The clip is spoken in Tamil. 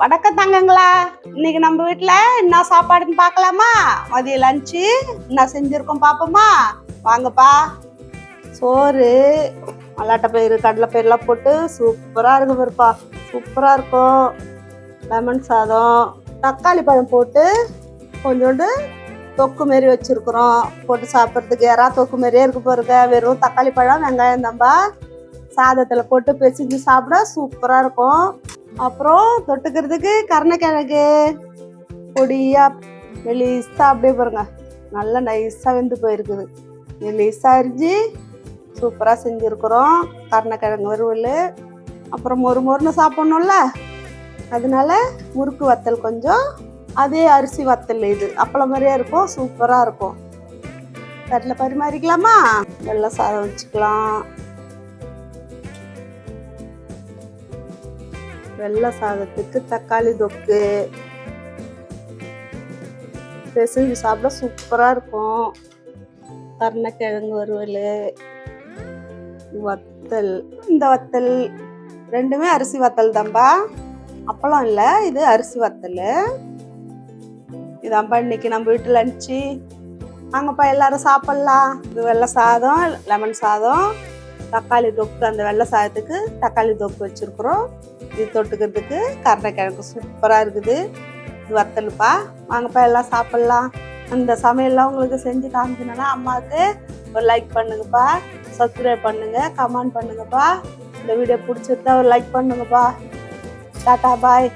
வணக்கம் தங்கங்களா. இன்னைக்கு நம்ம வீட்டுல என்ன சாப்பாடுன்னு பார்க்கலாமா? மதிய லஞ்சு என்ன செஞ்சிருக்கோம் பாப்போமா? வாங்கப்பா. சோறு, மல்லாட்டை பயிறு, கடலை பயிரெல்லாம் போட்டு சூப்பரா இருக்கு பாருப்பா. சூப்பரா இருக்கும். லெமன் சாதம், தக்காளி பழம் போட்டு கொஞ்சோண்டு தொக்கு மாரி வச்சிருக்கிறோம். போட்டு சாப்பிட்றதுக்கு எறா தொக்கு மாரியே இருக்கு பாருங்க. வெறும் தக்காளி பழம், வெங்காயம் தான்பா. சாதத்துல போட்டு பிசைஞ்சு சாப்பிட சூப்பரா இருக்கும். அப்புறம் தொட்டுக்கிறதுக்கு கருணைக்கிழங்கு பொடியா மெலிசா அப்படியே பாருங்க, நல்லா நைஸா வெந்து போயிருக்குது. மெலிசா அரிஞ்சு சூப்பரா செஞ்சிருக்கிறோம். கருணைக்கிழங்கு வறுவல். அப்புறம் மொறுன்னு சாப்பிடணும்ல, அதனால முறுக்கு வத்தல் கொஞ்சம், அதே அரிசி வத்தல். இது அப்பளம் மாதிரியே இருக்கும், சூப்பரா இருக்கும். தட்டில் பரிமாறிக்கலாமா? வெள்ளை சாதம் வச்சுக்கலாம். வெள்ளை சாதத்துக்கு தக்காளி தொக்கு பிசைஞ்சு சாப்பிட சூப்பரா இருக்கும். கருணைக்கிழங்கு வறுவல், வத்தல். இந்த வத்தல் ரெண்டுமே அரிசி வத்தல் தான்பா, அப்பளம் இல்லை, இது அரிசி வத்தல். இதான்பா இன்னைக்கு நம்ம வீட்டு லஞ்சு. வாங்கப்பா எல்லாரும் சாப்பிடலாம். இது வெள்ளை சாதம், லெமன் சாதம், தக்காளி தொக்கு. அந்த வெள்ளை சாதத்துக்கு தக்காளி தொக்கு வச்சிருக்கிறோம். இது தொட்டுக்கிறதுக்கு கருணைக்கிழங்கு சூப்பரா இருக்குது. இது வத்தலுப்பா. வாங்கப்பா எல்லாம் சாப்பிடலாம். அந்த சமையல்லாம் உங்களுக்கு செஞ்சு காமிக்கணும்னா அம்மாவுக்கு ஒரு லைக் பண்ணுங்கப்பா, சப்ஸ்கிரைப் பண்ணுங்க, கமெண்ட் பண்ணுங்கப்பா. இந்த வீடியோ பிடிச்சிருந்தா ஒரு லைக் பண்ணுங்கப்பா. டாடா பாய்.